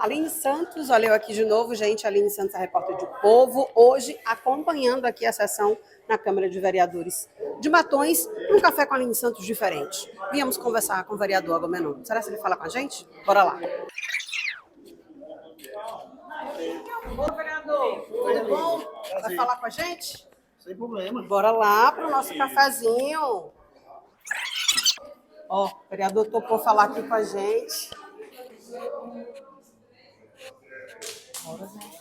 Aline Santos, olha eu aqui de novo, gente. Aline Santos, a repórter do Povo, hoje acompanhando aqui a sessão na Câmara de Vereadores de Matões, um café com a Aline Santos diferente. Viemos conversar com o vereador Agamenon. Será que ele fala com a gente? Bora lá. Ô, vereador, tudo bom? Vai falar com a gente? Sem problema. Bora lá para o nosso cafezinho. Ó, o vereador topou falar aqui com a gente. Bora, gente.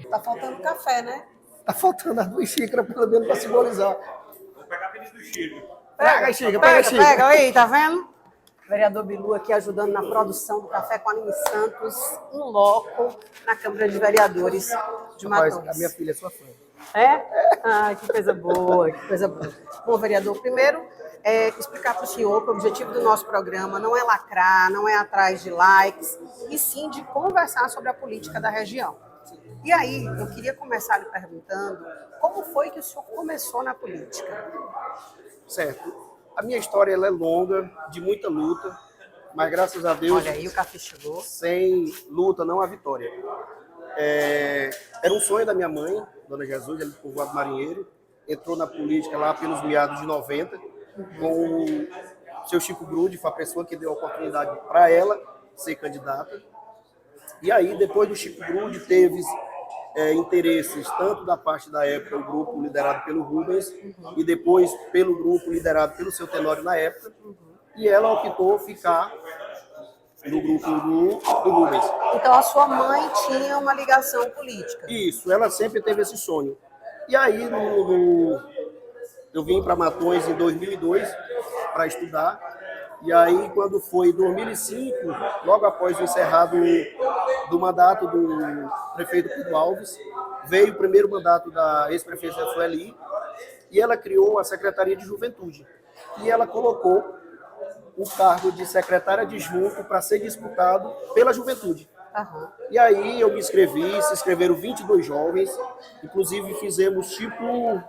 Tá faltando café, né? Tá faltando as 2 xícaras, pelo menos, para simbolizar. Vou pegar a pedido do Chico. Pega, Chica, pega, Chica. Pega, aí, tá vendo? Vereador Bilu aqui ajudando na produção do café com a Aline Santos, em loco, na Câmara de Vereadores de Matões. Rapaz, a minha filha é sua fã. É? Ai, que coisa boa, que coisa boa. Bom, vereador, primeiro, explicar para o senhor que o objetivo do nosso programa não é lacrar, não é atrás de likes, e sim de conversar sobre a política da região. E aí, eu queria começar lhe perguntando como foi que o senhor começou na política? Certo. A minha história ela é longa, de muita luta, mas graças a Deus, Olha aí, o café chegou. sem luta não há vitória. Era um sonho da minha mãe, Dona Jesus, ela é do povoado Marinheiro, entrou na política lá pelos meados de 90, com o seu Chico Grude, foi a pessoa que deu a oportunidade para ela ser candidata. E aí, depois do Chico Grude, teve interesses tanto da parte da época, o grupo liderado pelo Rubens, e depois pelo grupo liderado pelo seu Tenório na época, e ela optou ficar no grupo do Rubens. Então, a sua mãe tinha uma ligação política? Isso, ela sempre teve esse sonho. E aí, eu vim para Matões em 2002 para estudar. E aí, quando foi em 2005, logo após o encerrado do mandato do prefeito Pedro Alves, veio o primeiro mandato da ex-prefeita Sueli, e ela criou a Secretaria de Juventude. E ela colocou o cargo de secretária adjunto para ser disputado pela juventude. Uhum. E aí eu me inscrevi, se inscreveram 22 jovens, inclusive fizemos tipo,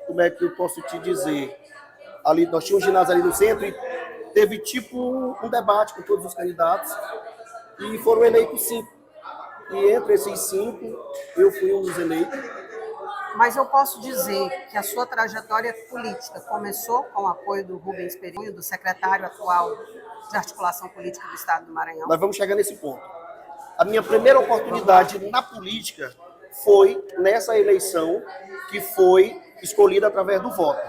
como é que eu posso te dizer, ali nós tínhamos um ginásio ali no centro e teve tipo um debate com todos os candidatos e foram eleitos 5. E entre esses 5, eu fui um dos eleitos. Mas eu posso dizer que a sua trajetória política começou com o apoio do Rubens Perillo, do secretário atual de articulação política do Estado do Maranhão? Nós vamos chegar nesse ponto. A minha primeira oportunidade na política foi nessa eleição que foi escolhida através do voto.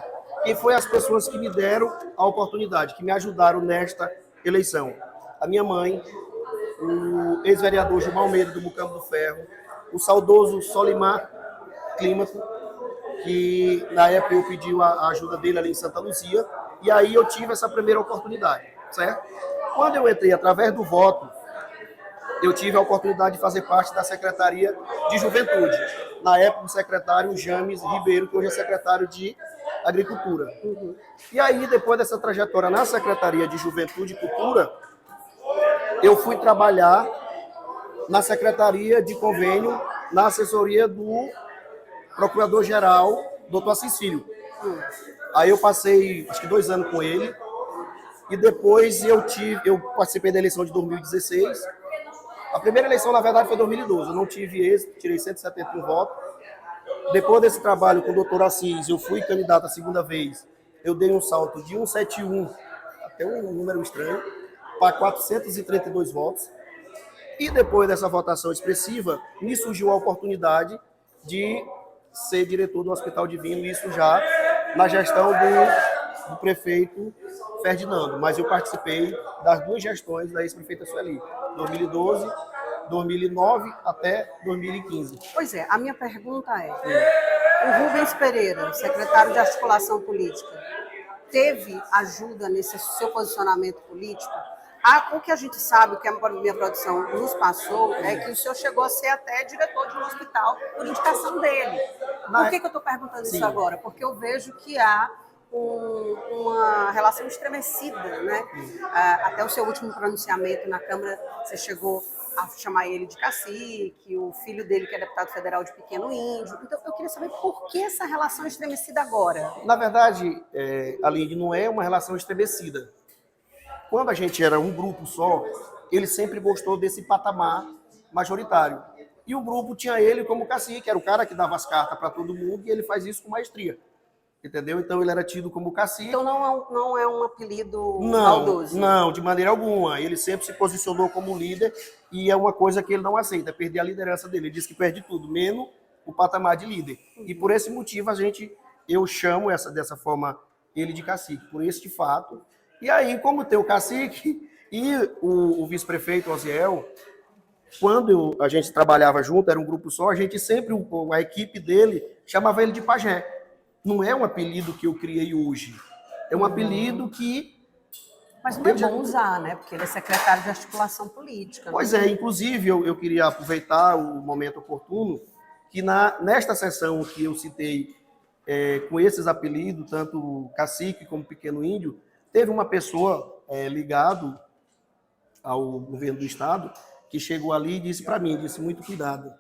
Quem foi as pessoas que me deram a oportunidade, que me ajudaram nesta eleição? A minha mãe, o ex-vereador Gilmar Almeida, do Mucambo do Ferro, o saudoso Solimar Clímaco, que na época eu pedi a ajuda dele ali em Santa Luzia, e aí eu tive essa primeira oportunidade, certo? Quando eu entrei através do voto, eu tive a oportunidade de fazer parte da Secretaria de Juventude. Na época, o secretário James Ribeiro, que hoje é secretário de Agricultura. E aí, depois dessa trajetória na Secretaria de Juventude e Cultura, eu fui trabalhar na Secretaria de Convênio, na assessoria do Procurador-Geral, Dr. Assis Filho. Aí eu passei, acho que 2 anos com ele, e depois eu participei da eleição de 2016. A primeira eleição, na verdade, foi em 2012. Eu não tive êxito, tirei 171 votos. Depois desse trabalho com o doutor Assis, eu fui candidato a segunda vez. Eu dei um salto de 171, até um número estranho, para 432 votos. E depois dessa votação expressiva, me surgiu a oportunidade de ser diretor do Hospital Divino, isso já na gestão do prefeito Ferdinando. Mas eu participei das 2 gestões da ex-prefeita Sueli, 2012, 2009 até 2015. Pois é, a minha pergunta é, o Rubens Pereira, secretário de articulação política, teve ajuda nesse seu posicionamento político? O que a gente sabe, o que a minha produção nos passou, é que o senhor chegou a ser até diretor de um hospital por indicação dele. Por que eu estou perguntando isso agora? Porque eu vejo que há uma relação estremecida, né? Até o seu último pronunciamento na Câmara, você chegou a chamar ele de cacique, o filho dele, que é deputado federal, de pequeno índio. Então, eu queria saber por que essa relação estremecida agora? Na verdade, Aline, não é uma relação estremecida. quando a gente era um grupo só, ele sempre gostou desse patamar majoritário. E o grupo tinha ele como cacique, era o cara que dava as cartas para todo mundo, e ele faz isso com maestria. Entendeu? Então ele era tido como cacique. Então não é um apelido Não, maldoso. não, de maneira alguma. Ele sempre se posicionou como líder e é uma coisa que ele não aceita, perder a liderança dele. Ele diz que perde tudo, menos o patamar de líder. E por esse motivo eu chamo dessa forma ele de cacique, por este fato. E aí, como tem o cacique e o vice-prefeito Osiel, quando a gente trabalhava junto, era um grupo só, a gente sempre, a equipe dele, chamava ele de pajé. Não é um apelido que eu criei hoje. É um apelido que... Mas não é bom usar, né? Porque ele é secretário de articulação política. Pois é, inclusive eu queria aproveitar o momento oportuno que nesta sessão que eu citei com esses apelidos, tanto cacique como pequeno índio, teve uma pessoa ligado ao governo do estado que chegou ali e disse para mim, disse, muito cuidado,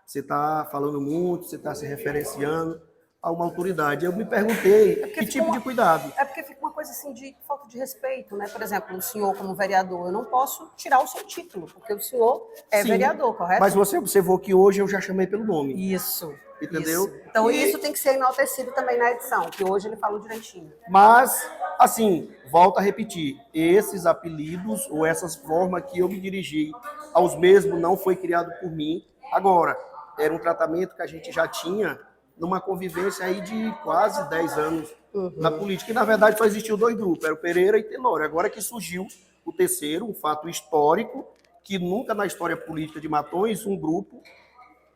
você está falando muito, você está se referenciando a uma autoridade. Eu me perguntei que tipo de cuidado. É porque fica uma coisa assim de falta de respeito, né? Por exemplo, o senhor como vereador, eu não posso tirar o seu título, porque o senhor é Sim, vereador, correto? Mas você observou que hoje eu já chamei pelo nome. Isso. Entendeu? Isso. Então isso tem que ser enaltecido também na edição, que hoje ele falou direitinho. Mas, assim, volto a repetir, esses apelidos ou essas formas que eu me dirigi aos mesmos não foi criado por mim. Agora, era um tratamento que a gente já tinha numa convivência aí de quase 10 anos na política. E, na verdade, só existiu 2 grupos, era o Pereira e Tenório. Agora que surgiu o terceiro, um fato histórico, que nunca na história política de Matões, um grupo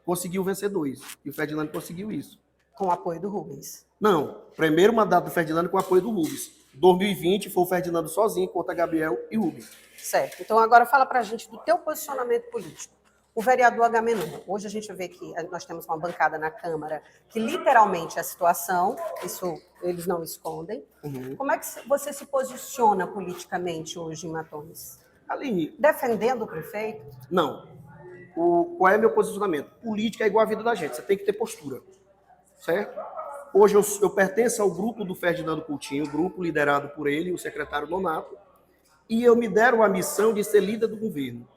conseguiu vencer 2. E o Ferdinando conseguiu isso. Com o apoio do Rubens. Não, primeiro mandato do Ferdinando com o apoio do Rubens. 2020 foi o Ferdinando sozinho contra Gabriel e Rubens. Certo. Então agora fala pra gente do teu posicionamento político. O vereador Agamenon. Hoje a gente vê que nós temos uma bancada na Câmara que literalmente é a situação, isso eles não escondem. Como é que você se posiciona politicamente hoje em Matões? Aline. Defendendo o prefeito? Não. Qual é o meu posicionamento? Política é igual a vida da gente, você tem que ter postura. Certo? Hoje eu pertenço ao grupo do Ferdinando Coutinho, grupo liderado por ele, o secretário Nonato, e eu me deram a missão de ser líder do governo.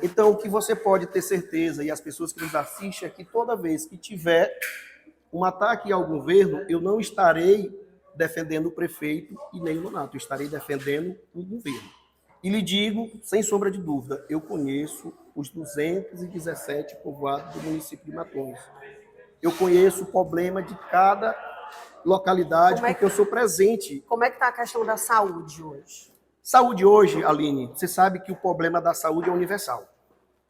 Então, o que você pode ter certeza, e as pessoas que nos assistem, é que toda vez que tiver um ataque ao governo, eu não estarei defendendo o prefeito e nem o Nonato, eu estarei defendendo o governo. E lhe digo, sem sombra de dúvida, eu conheço os 217 povoados do município de Matões. Eu conheço o problema de cada localidade, porque eu sou presente. Como é que está a questão da saúde hoje? Saúde hoje, Aline, você sabe que o problema da saúde é universal,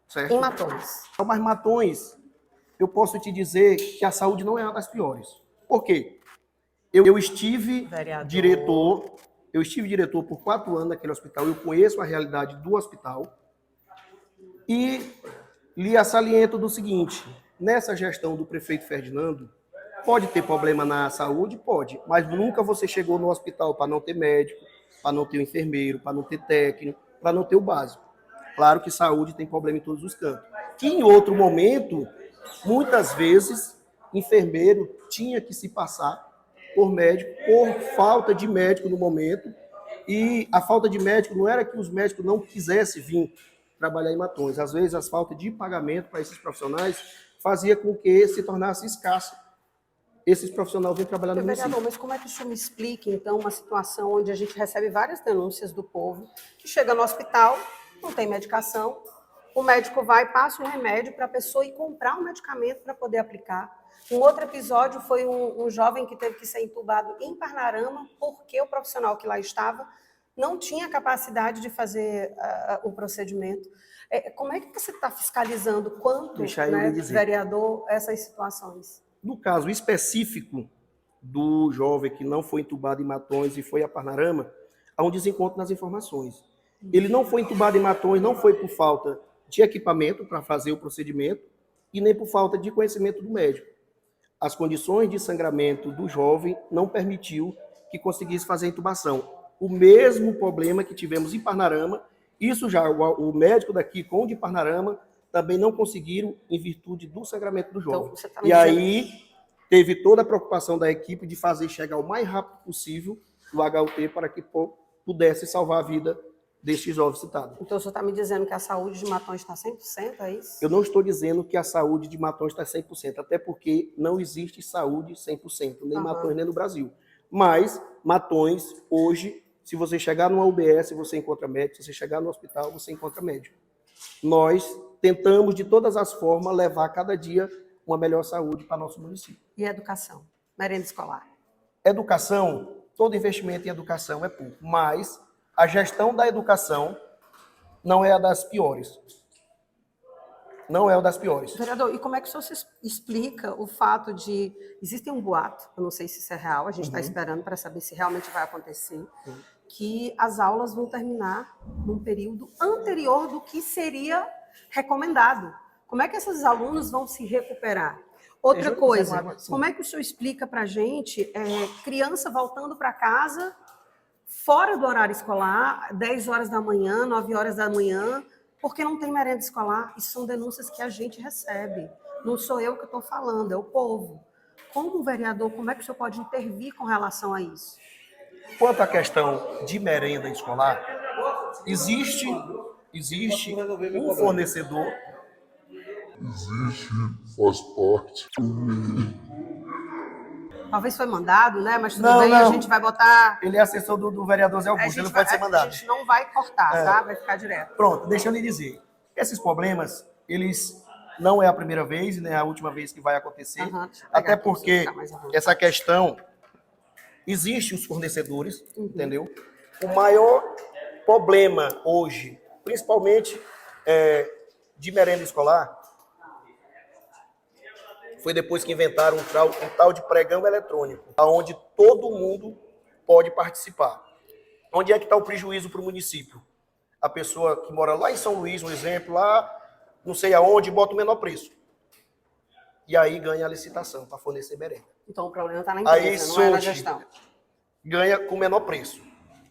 certo? Em Matões. Mas Matões, eu posso te dizer que a saúde não é uma das piores. Por quê? Eu estive diretor por 4 anos naquele hospital, eu conheço a realidade do hospital e lhe assaliento do seguinte, nessa gestão do prefeito Ferdinando, pode ter problema na saúde? Pode, mas nunca você chegou no hospital para não ter médico, para não ter um enfermeiro, para não ter técnico, para não ter o básico. Claro que saúde tem problema em todos os cantos. Que em outro momento, muitas vezes, enfermeiro tinha que se passar por médico, por falta de médico no momento, e a falta de médico não era que os médicos não quisessem vir trabalhar em Matões. Às vezes, a falta de pagamento para esses profissionais fazia com que se tornasse escasso esses profissionais vêm trabalhar no município. Vereador, mas como é que o senhor me explica, então, uma situação onde a gente recebe várias denúncias do povo, que chega no hospital, não tem medicação, o médico vai, passa um remédio para a pessoa ir comprar um medicamento para poder aplicar. Um outro episódio foi um jovem que teve que ser entubado em Parnarama porque o profissional que lá estava não tinha capacidade de fazer o procedimento. Como é que você está fiscalizando quanto, né, vereador, essas situações? No caso específico do jovem que não foi entubado em Matões e foi a Parnarama, há um desencontro nas informações. Ele não foi entubado em Matões, não foi por falta de equipamento para fazer o procedimento e nem por falta de conhecimento do médico. As condições de sangramento do jovem não permitiu que conseguisse fazer a intubação. O mesmo problema que tivemos em Parnarama, isso já o médico daqui com o de Parnarama também não conseguiram em virtude do sangramento do jovem. Então, e aí teve toda a preocupação da equipe de fazer chegar o mais rápido possível o HUT para que pudesse salvar a vida destes jovens citados. Então, o senhor está me dizendo que a saúde de Matões está 100%, é isso? Eu não estou dizendo que a saúde de Matões está 100%, até porque não existe saúde 100%, nem Matões, nem no Brasil. Mas Matões, hoje, se você chegar numa UBS, você encontra médico, se você chegar no hospital, você encontra médico. Nós tentamos, de todas as formas, levar cada dia uma melhor saúde para nosso município. E educação? Merenda escolar? Educação, todo investimento em educação é pouco, mas a gestão da educação não é a das piores. Não é a das piores. Vereador, e como é que o senhor se explica o fato de... Existe um boato, eu não sei se isso é real, a gente está esperando para saber se realmente vai acontecer, que as aulas vão terminar num período anterior do que seria recomendado. Como é que esses alunos vão se recuperar? Outra coisa, como é que o senhor explica para a gente criança voltando para casa fora do horário escolar, 10 horas da manhã, 9 horas da manhã, porque não tem merenda escolar? Isso são denúncias que a gente recebe. Não sou eu que estou falando, é o povo. Como vereador, como é que o senhor pode intervir com relação a isso? Quanto à questão de merenda escolar, existe um fornecedor. Faz parte. Talvez foi mandado, né? Mas tudo bem, a gente vai botar... Ele é assessor do vereador Zé Augusto, ele não pode ser mandado. A gente não vai cortar, tá? Vai ficar direto. Pronto, deixa eu lhe dizer. Esses problemas, eles não é a primeira vez, né? A última vez que vai acontecer. Até porque essa questão... Existem os fornecedores, entendeu? O maior problema hoje, principalmente de merenda escolar, foi depois que inventaram um tal de pregão eletrônico, onde todo mundo pode participar. Onde é que está o prejuízo para o município? A pessoa que mora lá em São Luís, um exemplo, lá não sei aonde, bota o menor preço. E aí ganha a licitação para fornecer merenda. Então o problema está na empresa, aí, não é na gestão. Ganha com o menor preço.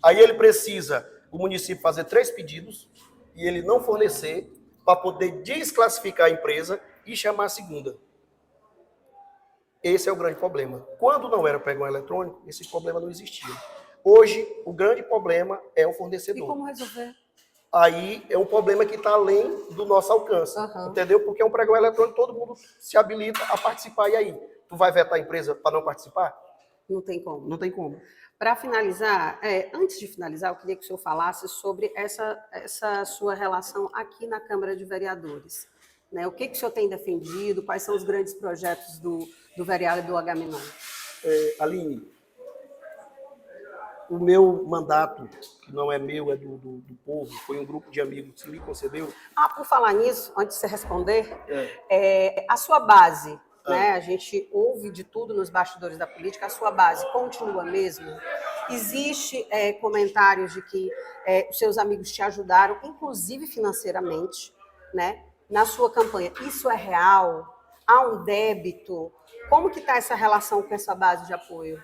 Aí ele precisa, o município, fazer 3 pedidos e ele não fornecer para poder desclassificar a empresa e chamar a segunda. Esse é o grande problema. Quando não era pregão eletrônico, esses problemas não existiam. Hoje, o grande problema é o fornecedor. E como resolver? Aí é um problema que está além do nosso alcance, entendeu? Porque é um pregão eletrônico, todo mundo se habilita a participar. E aí? Tu vai vetar a empresa para não participar? Não tem como. Não tem como. Para finalizar, antes de finalizar, eu queria que o senhor falasse sobre essa sua relação aqui na Câmara de Vereadores. Né? O que o senhor tem defendido? Quais são os grandes projetos do vereador Agamenon? Aline, o meu mandato, que não é meu, é do povo, foi um grupo de amigos que me concedeu. Por falar nisso, antes de você responder, a sua base, né? A gente ouve de tudo nos bastidores da política, a sua base continua mesmo? Existe comentários de que os seus amigos te ajudaram, inclusive financeiramente, né? Na sua campanha. Isso é real? Há um débito? Como que está essa relação com essa base de apoio?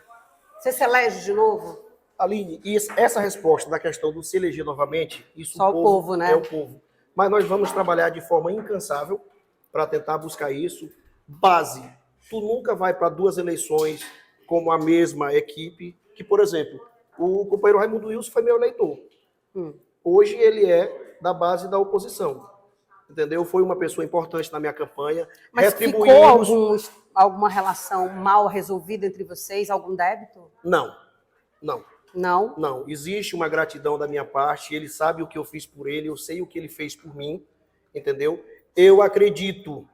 Você se elege de novo? Aline, e essa resposta da questão do se eleger novamente, isso só o povo, né? É o povo. Mas nós vamos trabalhar de forma incansável para tentar buscar isso. Base, tu nunca vai para 2 eleições como a mesma equipe, que, por exemplo, o companheiro Raimundo Wilson foi meu eleitor. Hoje ele é da base da oposição. Entendeu? Foi uma pessoa importante na minha campanha. Mas ficou alguma relação mal resolvida entre vocês? Algum débito? Não. Não? Não. Existe uma gratidão da minha parte. Ele sabe o que eu fiz por ele. Eu sei o que ele fez por mim. Entendeu? Eu acredito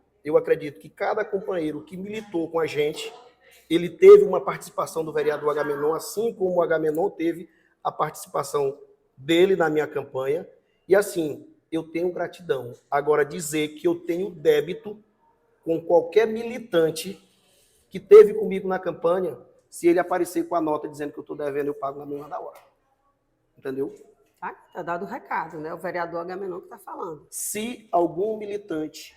que cada companheiro que militou com a gente, ele teve uma participação do vereador Agamenon, assim como o Agamenon teve a participação dele na minha campanha. E assim, eu tenho gratidão. Agora, dizer que eu tenho débito com qualquer militante que teve comigo na campanha, se ele aparecer com a nota dizendo que eu estou devendo, eu pago na mesma da hora. Entendeu? Tá dado o recado, né? O vereador Agamenon que está falando. Se algum militante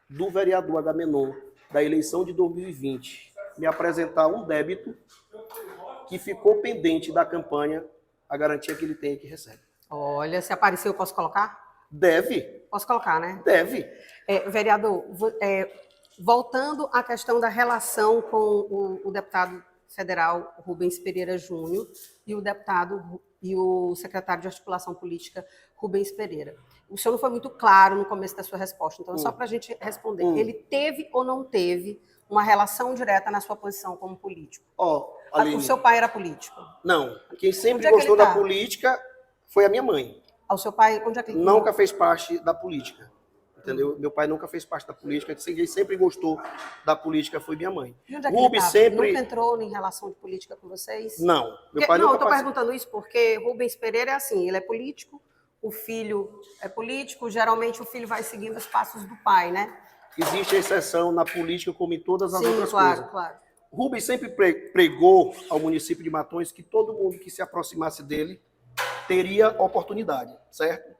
do vereador Agamenon da eleição de 2020 me apresentar um débito que ficou pendente da campanha, a garantia que ele tem é que recebe. Olha, se aparecer, eu posso colocar? Deve. Posso colocar, né? Deve. Vereador, voltando à questão da relação com o deputado federal Rubens Pereira Júnior e o deputado e o secretário de articulação política Rubens Pereira. O senhor não foi muito claro no começo da sua resposta, então é só para a gente responder. Ele teve ou não teve uma relação direta na sua posição como político? Aline, O seu pai era político? não. Quem sempre Onde é que gostou ele tá? da política foi a minha mãe. O seu pai, onde é que ele Nunca fez parte da política. Entendeu? Meu pai nunca fez parte da política. Quem sempre gostou da política foi minha mãe. E onde é que Rubens ele sempre... Nunca entrou em relação de política com vocês? Não. Meu Porque, pai não, eu nunca estou participou. perguntando isso porque Rubens Pereira é assim, ele é político, o filho é político, geralmente o filho vai seguindo os passos do pai, né? Existe exceção na política como em todas as Sim, outras claro, coisas. claro. Rubens sempre pregou ao município de Matões que todo mundo que se aproximasse dele teria oportunidade, certo?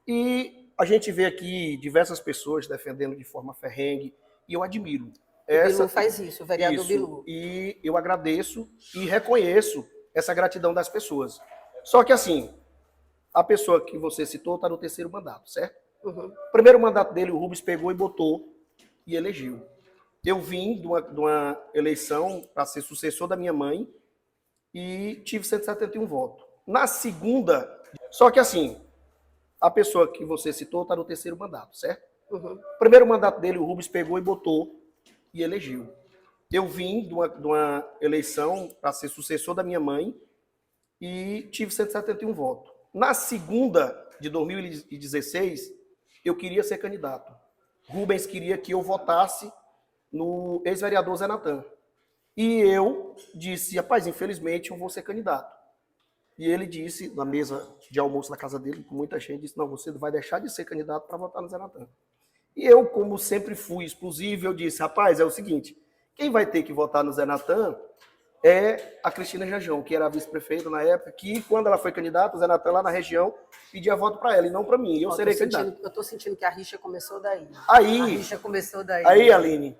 E a gente vê aqui diversas pessoas defendendo de forma ferrenha, e eu admiro. O Bilu faz isso, o vereador Bilu. E eu agradeço e reconheço essa gratidão das pessoas. Só que assim, a pessoa que você citou está no 3º mandato, certo? Uhum. O primeiro mandato dele, o Rubens pegou e botou e elegeu. Eu vim de uma eleição para ser sucessor da minha mãe e tive 171 votos. Na segunda, só que assim, a pessoa que você citou está no 3º mandato, certo? Uhum. O primeiro mandato dele, o Rubens pegou e botou e elegeu. Eu vim de uma eleição para ser sucessor da minha mãe e tive 171 votos. Na segunda, de 2016, eu queria ser candidato. Rubens queria que eu votasse no ex-vereador Zé Natan. E eu disse, rapaz, infelizmente eu vou ser candidato. E ele disse, na mesa de almoço da casa dele, com muita gente, disse, não, você vai deixar de ser candidato para votar no Zé Natan. E eu, como sempre fui explosivo, eu disse, rapaz, é o seguinte, quem vai ter que votar no Zé Natan é a Cristina Jajão, que era a vice-prefeita na época, que quando ela foi candidata, o Zé Natan lá na região pedia voto para ela e não para mim. Eu serei candidato. Eu estou sentindo que a rixa começou daí. Aí, a rixa começou daí. Aí, Aline,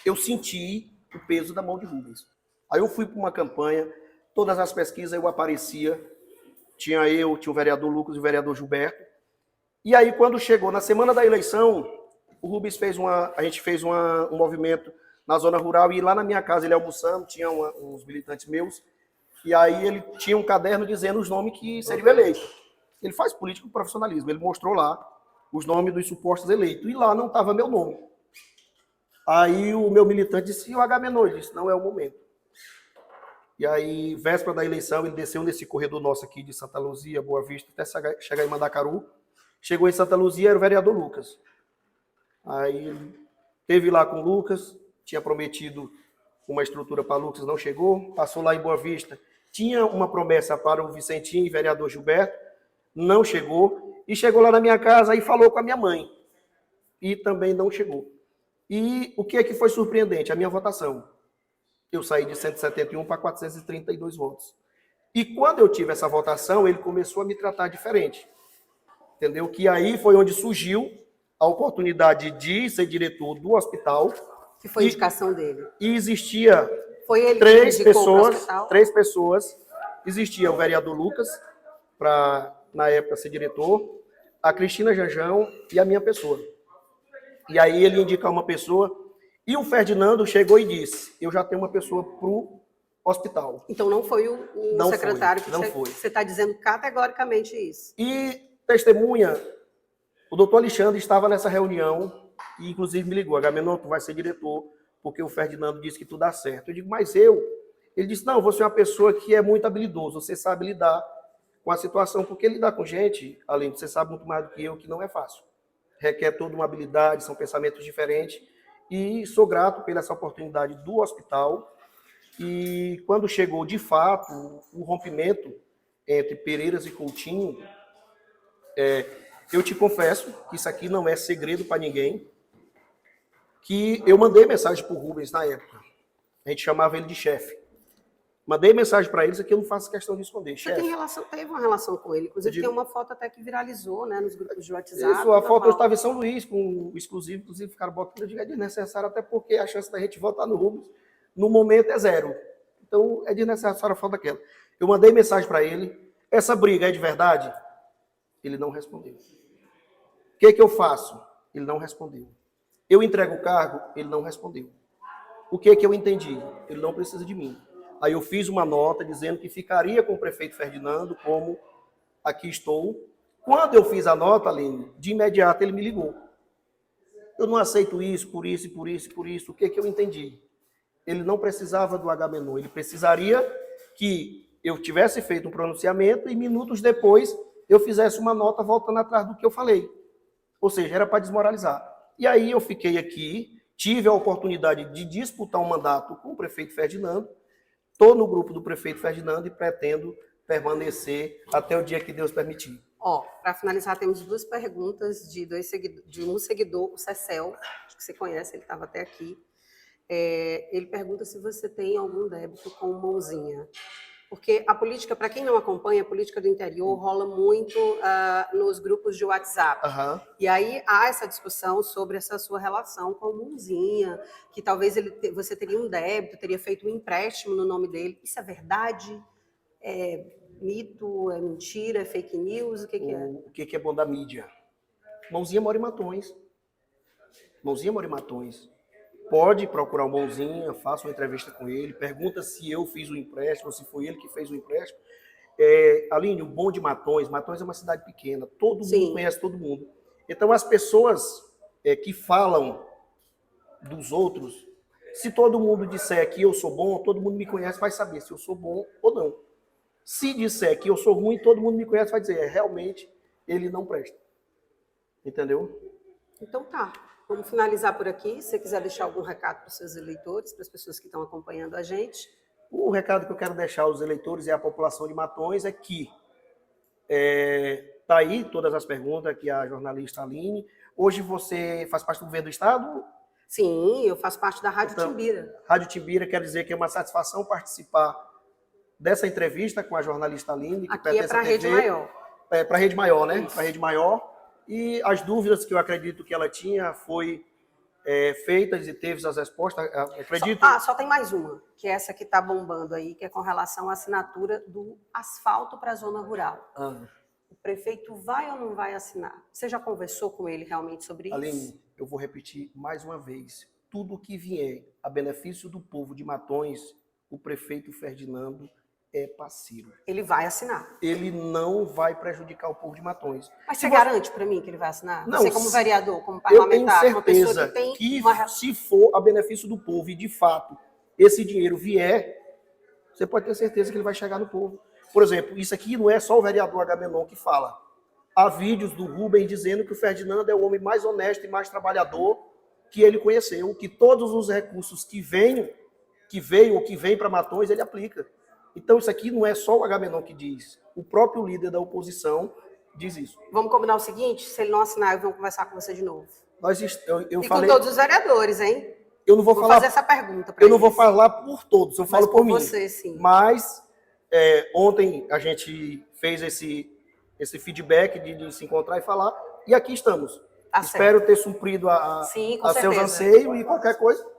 eu senti o peso da mão de Rubens. Aí eu fui para uma campanha, todas as pesquisas eu aparecia, tinha o vereador Lucas e o vereador Gilberto. E aí, quando chegou na semana da eleição, o Rubens a gente fez um movimento na zona rural, e lá na minha casa, ele almoçando, tinha uns militantes meus, e aí ele tinha um caderno dizendo os nomes que seriam eleitos. Ele faz política com profissionalismo, ele mostrou lá os nomes dos supostos eleitos, e lá não estava meu nome. Aí o meu militante disse, e o Agamenon? Ele disse, não é o momento. E aí, véspera da eleição, ele desceu nesse corredor nosso aqui de Santa Luzia, Boa Vista, até chegar em Mandacaru. Chegou em Santa Luzia, era o vereador Lucas. Aí ele esteve lá com o Lucas, tinha prometido uma estrutura para o Lucas, não chegou. Passou lá em Boa Vista, tinha uma promessa para o Vicentinho e o vereador Gilberto, não chegou. E chegou lá na minha casa e falou com a minha mãe. E também não chegou. E o que é que foi surpreendente? A minha votação. Eu saí de 171 para 432 votos. E quando eu tive essa votação, ele começou a me tratar diferente. Entendeu? Que aí foi onde surgiu a oportunidade de ser diretor do hospital. Que foi a indicação dele. E existia foi ele três que pessoas. Existia o vereador Lucas, para, na época, ser diretor, a Cristina Jajão e a minha pessoa. E aí ele indica uma pessoa, e o Ferdinando chegou e disse, eu já tenho uma pessoa para o hospital. Então não foi o não secretário foi, que você está dizendo categoricamente isso. E testemunha, o doutor Alexandre estava nessa reunião, e inclusive me ligou, Agamenon, tu vai ser diretor, porque o Ferdinando disse que tudo dá certo. Eu digo, mas ele disse, não, você é uma pessoa que é muito habilidoso, você sabe lidar com a situação, porque lidar com gente, além de você sabe muito mais do que eu, que não é fácil. Requer toda uma habilidade, são pensamentos diferentes, e sou grato pela essa oportunidade do hospital. E quando chegou, de fato, o rompimento entre Pereiras e Coutinho, eu te confesso que isso aqui não é segredo para ninguém, que eu mandei mensagem para o Rubens na época. A gente chamava ele de chefe. Mandei mensagem para eles, aqui eu não faço questão de esconder. Você teve uma relação com ele, inclusive tem uma foto até que viralizou, né, nos grupos de WhatsApp. Isso, a foto eu estava em São Luís, com o exclusivo, inclusive ficaram botando, eu digo, é desnecessário, até porque a chance da gente votar no Rubens, no momento, é 0. Então, é desnecessário a foto daquela. Eu mandei mensagem para ele, essa briga é de verdade? Ele não respondeu. O que eu faço? Ele não respondeu. Eu entrego o cargo? Ele não respondeu. O que eu entendi? Ele não precisa de mim. Aí eu fiz uma nota dizendo que ficaria com o prefeito Ferdinando, como aqui estou. Quando eu fiz a nota, Aline, de imediato ele me ligou. Eu não aceito isso, por isso, por isso, por isso. O que eu entendi? Ele não precisava do Agamenon, ele precisaria que eu tivesse feito um pronunciamento e minutos depois eu fizesse uma nota voltando atrás do que eu falei. Ou seja, era para desmoralizar. E aí eu fiquei aqui, tive a oportunidade de disputar um mandato com o prefeito Ferdinando, estou no grupo do prefeito Ferdinando e pretendo permanecer até o dia que Deus permitir. Ó, para finalizar, temos duas perguntas de um seguidor, o Cecel, acho que você conhece, ele estava até aqui. Ele pergunta se você tem algum débito com o Mãozinha. Porque a política, para quem não acompanha, a política do interior rola muito nos grupos de WhatsApp. Uhum. E aí há essa discussão sobre essa sua relação com o Mãozinha, que talvez você teria um débito, teria feito um empréstimo no nome dele. Isso é verdade? É mito? É mentira? É fake news? O que é? O que é bom da mídia? Mãozinha mora em Matões. Mãozinha mora em Matões. Pode procurar o Mãozinha, faça uma entrevista com ele, pergunta se eu fiz o empréstimo, se foi ele que fez o empréstimo. Aline, o bom de Matões é uma cidade pequena, todo mundo conhece todo mundo. Então, as pessoas que falam dos outros, se todo mundo disser que eu sou bom, todo mundo me conhece, vai saber se eu sou bom ou não. Se disser que eu sou ruim, todo mundo me conhece, vai dizer, realmente, ele não presta. Entendeu? Então tá. Vamos finalizar por aqui. Se você quiser deixar algum recado para os seus eleitores, para as pessoas que estão acompanhando a gente. O recado que eu quero deixar aos eleitores e à população de Matões é que tá aí todas as perguntas que a jornalista Aline. Hoje você faz parte do governo do Estado? Sim, eu faço parte da Rádio Timbira. Rádio Timbira, quer dizer que é uma satisfação participar dessa entrevista com a jornalista Aline. Que aqui é para a Rede Maior. Para a Rede Maior, né? Para a Rede Maior. E as dúvidas que eu acredito que ela tinha foi feitas e teve as respostas. Acredito. Só tem mais uma, que é essa que está bombando aí, que é com relação à assinatura do asfalto para a zona rural. O prefeito vai ou não vai assinar? Você já conversou com ele realmente sobre isso? Aline, eu vou repetir mais uma vez. Tudo que vier a benefício do povo de Matões, o prefeito Ferdinando é parceiro. Ele vai assinar. Ele não vai prejudicar o povo de Matões. Mas você garante para mim que ele vai assinar? Não, você como vereador, como parlamentar, eu tenho certeza se for a benefício do povo e, de fato, esse dinheiro vier, você pode ter certeza que ele vai chegar no povo. Por exemplo, isso aqui não é só o vereador Agamenon que fala. Há vídeos do Rubem dizendo que o Ferdinando é o homem mais honesto e mais trabalhador que ele conheceu, que todos os recursos que veio ou que vem para Matões, ele aplica. Então, isso aqui não é só o Agamenon que diz. O próprio líder da oposição diz isso. Vamos combinar o seguinte? Se ele não assinar, eu vou conversar com você de novo. Eu e falei, com todos os vereadores, hein? Eu não vou falar, fazer essa pergunta para Eu não vou falar por todos, eu falo por mim. Você, sim. Mas, ontem a gente fez esse feedback de se encontrar e falar, e aqui estamos. Espero ter suprido a seus anseios e qualquer coisa.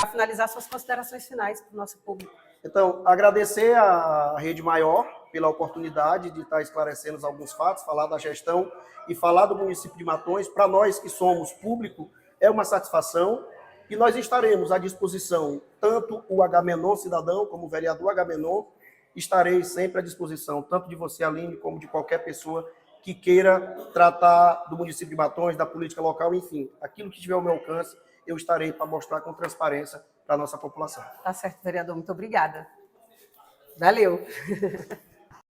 Para finalizar, suas considerações finais para o nosso público. Então, agradecer à Rede Maior pela oportunidade de estar esclarecendo alguns fatos, falar da gestão e falar do município de Matões. Para nós que somos público, é uma satisfação e nós estaremos à disposição, tanto o Agamenon cidadão, como o vereador Agamenon, estarei sempre à disposição, tanto de você, Aline, como de qualquer pessoa que queira tratar do município de Matões, da política local, enfim, aquilo que tiver ao meu alcance, eu estarei para mostrar com transparência para a nossa população. Tá certo, vereador. Muito obrigada. Valeu.